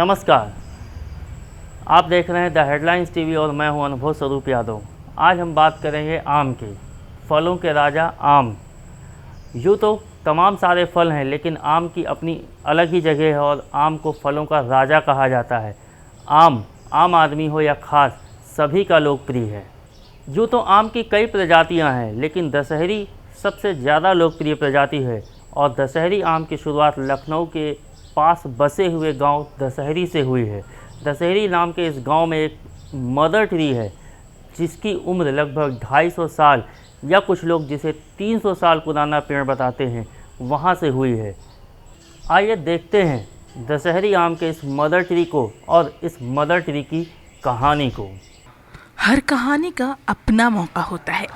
नमस्कार, आप देख रहे हैं द हेडलाइंस टीवी और मैं हूं अनुभव स्वरूप यादव। आज हम बात करेंगे आम की, फलों के राजा आम। यूँ तो तमाम सारे फल हैं, लेकिन आम की अपनी अलग ही जगह है और आम को फलों का राजा कहा जाता है। आम आदमी हो या खास, सभी का लोकप्रिय है। यूँ तो आम की कई प्रजातियां हैं, लेकिन दशहरी सबसे ज़्यादा लोकप्रिय प्रजाति है और दशहरी आम की शुरुआत लखनऊ के पास बसे हुए गांव दशहरी से हुई है। दशहरी नाम के इस गांव में एक मदर ट्री है जिसकी उम्र लगभग 250 साल या कुछ लोग जिसे 300 साल पुराना पेड़ बताते हैं, वहां से हुई है। आइए देखते हैं दशहरी आम के इस मदर ट्री को और इस मदर ट्री की कहानी को। हर कहानी का अपना मौका होता है।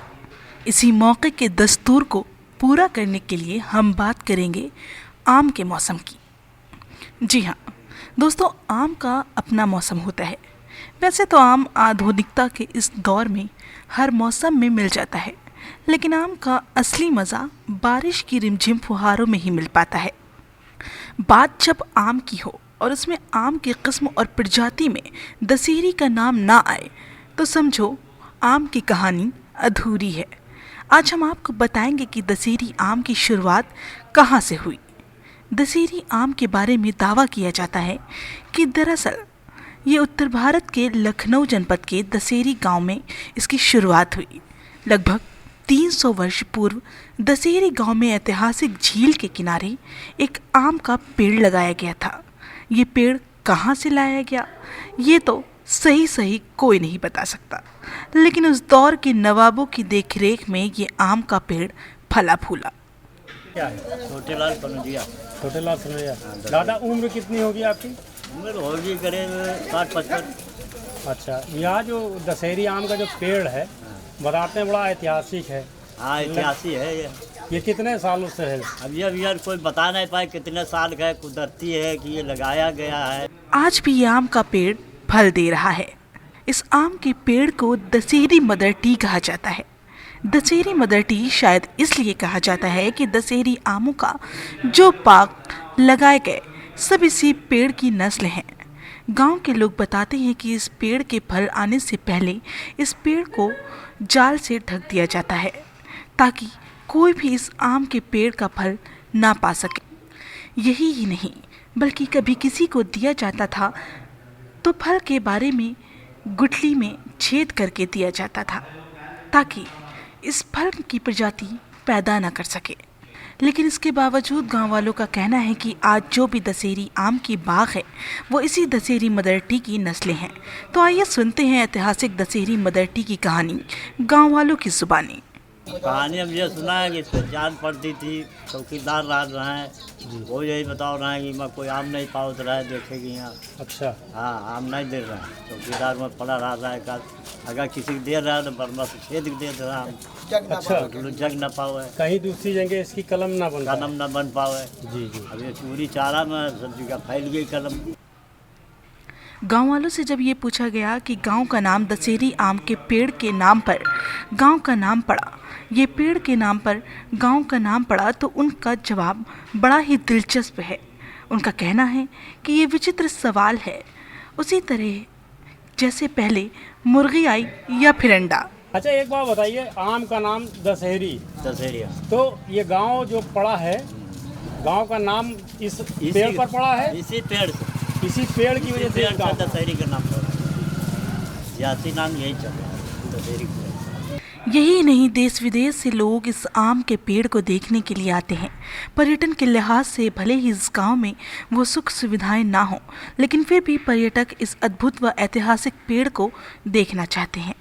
इसी मौके के दस्तूर को पूरा करने के लिए हम बात करेंगे आम के मौसम की। जी हाँ दोस्तों, आम का अपना मौसम होता है। वैसे तो आम आधुनिकता के इस दौर में हर मौसम में मिल जाता है, लेकिन आम का असली मज़ा बारिश की रिमझिम फुहारों में ही मिल पाता है। बात जब आम की हो और उसमें आम की किस्म और प्रजाति में दशहरी का नाम ना आए तो समझो आम की कहानी अधूरी है। आज हम आपको बताएंगे कि दशहरी आम की शुरुआत कहाँ से हुई। दशहरी आम के बारे में दावा किया जाता है कि दरअसल ये उत्तर भारत के लखनऊ जनपद के दशहरी गांव में इसकी शुरुआत हुई। लगभग 300 वर्ष पूर्व दशहरी गांव में ऐतिहासिक झील के किनारे एक आम का पेड़ लगाया गया था। ये पेड़ कहाँ से लाया गया ये तो सही कोई नहीं बता सकता, लेकिन उस दौर के नवाबों की देखरेख में ये आम का पेड़ फला फूला। क्या है? छोटेलाल कनौजिया। छोटेलाल कनौजिया। दादा उम्र कितनी होगी आपकी? उम्र होगी करीब 60-55। अच्छा, यहाँ जो दशहरी आम का जो पेड़ है बताते हैं बड़ा ऐतिहासिक है। हाँ, ऐतिहासिक है ये कितने सालों से है? अब यार कोई बता नहीं पाए कितने साल का है, कुदरती है कि ये लगाया गया है। आज भी ये आम का पेड़ फल दे रहा है। इस आम के पेड़ को दशहरी मदर टी कहा जाता है। दशहरी मदर टी शायद इसलिए कहा जाता है कि दशहरी आमों का जो पाक लगाए गए सब इसी पेड़ की नस्ल हैं। गांव के लोग बताते हैं कि इस पेड़ के फल आने से पहले इस पेड़ को जाल से ढक दिया जाता है ताकि कोई भी इस आम के पेड़ का फल ना पा सके। यही ही नहीं बल्कि कभी किसी को दिया जाता था तो फल के बारे में गुठली में छेद करके दिया जाता था ताकि इस फल की प्रजाति पैदा न कर सके। लेकिन इसके बावजूद गांव वालों का कहना है कि आज जो भी दशहरी आम की बाग है वो इसी दशहरी मदर टी की नस्लें हैं। तो आइए सुनते हैं ऐतिहासिक दशहरी मदर टी की कहानी गांव वालों की जुबानी। कहानी अब ये सुना है कि इस पर जान पड़ती थी, चौकीदार राज रहा है, वो यही बताओ रहा है कि मैं कोई आम नहीं पाओ रहा है, देखेगी यहाँ। अच्छा। हाँ, आम नहीं दे रहा है, चौकीदार में पड़ा रहा है का अगर किसी को दे रहा है तो बर्मा से छेद दे रहा है। अच्छा, जग न पाओ, कहीं दूसरी जगह इसकी कलम ना बन पाए। कलम न बन पाओ। जी जी। अब ये चूरी चारा में सब जगह फैल गई कलम। गांव वालों से जब ये पूछा गया कि गांव का नाम दशहरी आम के पेड़ के नाम पर गांव का नाम पड़ा, ये पेड़ के नाम पर गांव का नाम पड़ा, तो उनका जवाब बड़ा ही दिलचस्प है। उनका कहना है कि ये विचित्र सवाल है, उसी तरह जैसे पहले मुर्गी आई या फिर अंडा। अच्छा, एक बात बताइए, आम का नाम दशहरी, तो ये गांव जो पड़ा है, गांव का नाम इस पेड़ पर पड़ा है? इसी पेड़ से, इसी पेड़ की वजह से दशहरी का नाम पड़ा, सियासी नाम यही चल रहा है, दशहरी। यही नहीं, देश विदेश से लोग इस आम के पेड़ को देखने के लिए आते हैं। पर्यटन के लिहाज से भले ही इस गांव में वो सुख सुविधाएं ना हो, लेकिन फिर भी पर्यटक इस अद्भुत व ऐतिहासिक पेड़ को देखना चाहते हैं।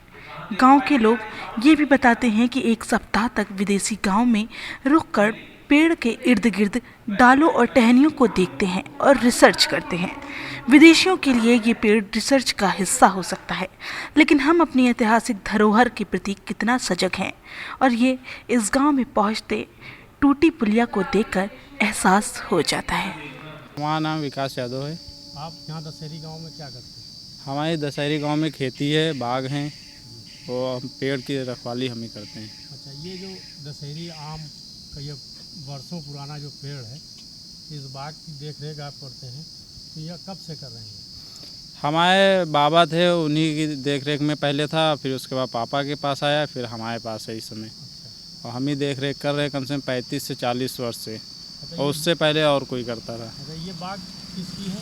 गांव के लोग ये भी बताते हैं कि एक सप्ताह तक विदेशी गांव में रुककर पेड़ के इर्द गिर्द डालों और टहनियों को देखते हैं और रिसर्च करते हैं। विदेशियों के लिए ये पेड़ रिसर्च का हिस्सा हो सकता है, लेकिन हम अपनी ऐतिहासिक धरोहर के प्रति कितना सजग हैं, और ये इस गांव में पहुंचते टूटी पुलिया को देखकर एहसास हो जाता है। हमारा नाम विकास यादव है। आप यहाँ दशहरी गांव में क्या करते हैं? हमारे दशहरी गांव में खेती है, बाग हैं, और हम पेड़ की रखवाली हम ही करते हैं। अच्छा, ये जो दशहरी आम का ये वर्षों पुराना जो पेड़ है, इस बाग की देख रेख आप करते हैं, तो यह कब से कर रहे हैं? हमारे बाबा थे, उन्हीं की देख रेख में पहले था, फिर उसके बाद पापा के पास आया, फिर हमारे पास है इस समय। और हम ही देख रेख कर रहे हैं कम से कम 35 से 40 वर्ष से। और उससे पहले और कोई करता था। अच्छा, ये बाग किसकी है?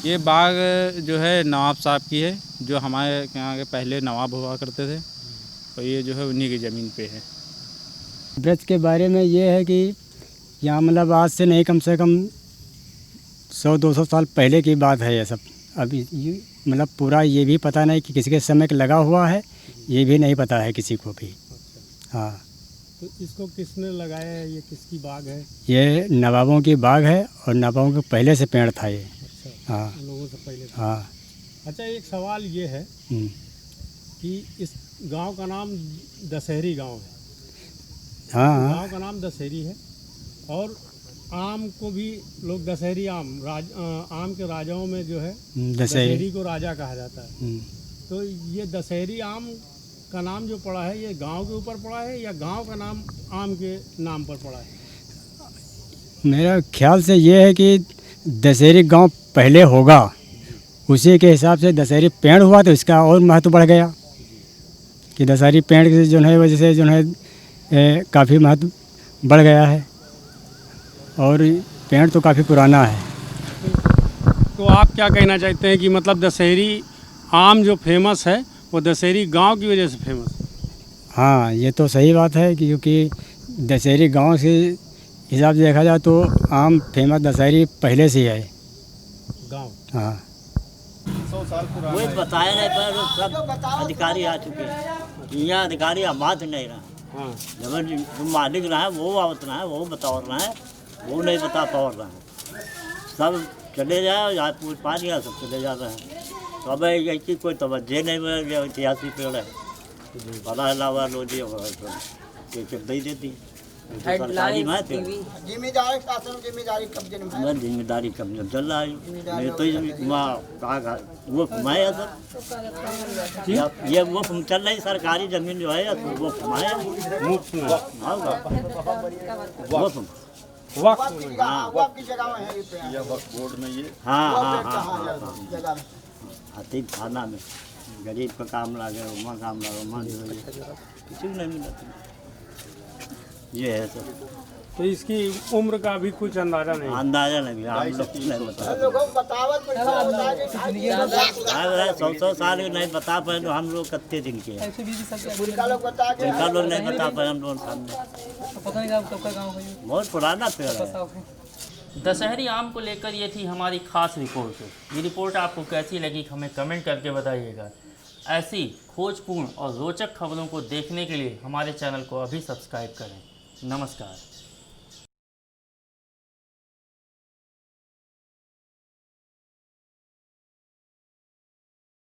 ये बाग जो है नवाब साहब की है, जो हमारे यहाँ के पहले नवाब हुआ करते थे। और ये जो है उन्हीं की ज़मीन पे है। ब्रज के बारे में ये है कि यहाँ मतलब आज से नहीं, कम से कम 100-200 साल पहले की बात है ये सब। अभी ये मतलब पूरा ये भी पता नहीं कि किसी के समय लगा हुआ है, ये भी नहीं पता है किसी को भी। हाँ, तो इसको किसने लगाया है? ये किसकी बाग है? ये नवाबों की बाग है और नवाबों के पहले से पेड़ था ये। अच्छा, हाँ उन लोगों से पहले था। हाँ। अच्छा, एक सवाल ये है हम्म। कि इस गांव का नाम दशहरी गांव है। हाँ हाँ। गांव का नाम दशहरी है और आम को भी लोग दशहरी आम आम के राजाओं में जो है दशहरी को राजा कहा जाता है। तो ये दशहरी आम का नाम जो पड़ा है, ये गांव के ऊपर पड़ा है या गांव का नाम आम के नाम पर पड़ा है? मेरा ख्याल से ये है कि दशहरी गांव पहले होगा, उसी के हिसाब से दशहरी पेड़ हुआ तो इसका और महत्व बढ़ गया कि दशहरी पेड़ की जो है वजह से जो है काफ़ी महत्व बढ़ गया है। और पेड़ तो काफ़ी पुराना है। तो आप क्या कहना चाहते हैं कि मतलब दशहरी आम जो फेमस है वो दशहरी गांव की वजह से फेमस है? हाँ, ये तो सही बात है कि क्योंकि दशहरी गांव से हिसाब से देखा जाए तो आम फेमस दशहरी पहले से है गांव। हाँ। कोई बताया नहीं, पर सब अधिकारी आ चुके हैं। यहाँ अधिकारी आबाद नहीं रहा। हाँ, जब जो मालिक रहा है वो आवत रहा है, वो बता रहा है, वो नहीं बता पा रहा है। सब चले जाए, यहाँ पूछ पा लिया, सब चले जा रहे हैं। तो अब ऐसी कोई तवज्जो नहीं मिल रही। ऐतिहासिक पेड़ है, बड़ा अलावा लोधी दे देती सरकारी में जिम्मेदारी शासन जिम्मेदारी कब्जे में है। जिम्मेदारी कब चल रहा है। मैं तो वहाँ वो घुमाया सर, ये वो चल रही सरकारी जमीन जो है वो घुमाया मुफ्त में। वो आपकी जगह में है ये पेड़। हाँ हाँ हाँ, हाँ, जगह में। आती थाना में गरीब का काम लगे, वहाँ काम लगे, वहाँ जो है किसी को नहीं मिला। ये है सर। तो इसकी उम्र का भी कुछ अंदाजा नहीं? अंदाजा नहीं, हम लोग कुछ नहीं बता लोगों को बतावत पैसा होता है कि 100 साल के नहीं बता पाए तो हम लोग कितने दिन के हैं। उनका लोग बता के उनका लोग नहीं बता पाए हम लोग सामने। बहुत पुराना पेड़ है। दशहरी आम को लेकर ये थी हमारी खास रिपोर्ट। ये रिपोर्ट आपको कैसी लगी हमें कमेंट करके बताइएगा। ऐसी खोजपूर्ण और रोचक खबरों को देखने के लिए हमारे चैनल को अभी सब्सक्राइब करें। नमस्कार।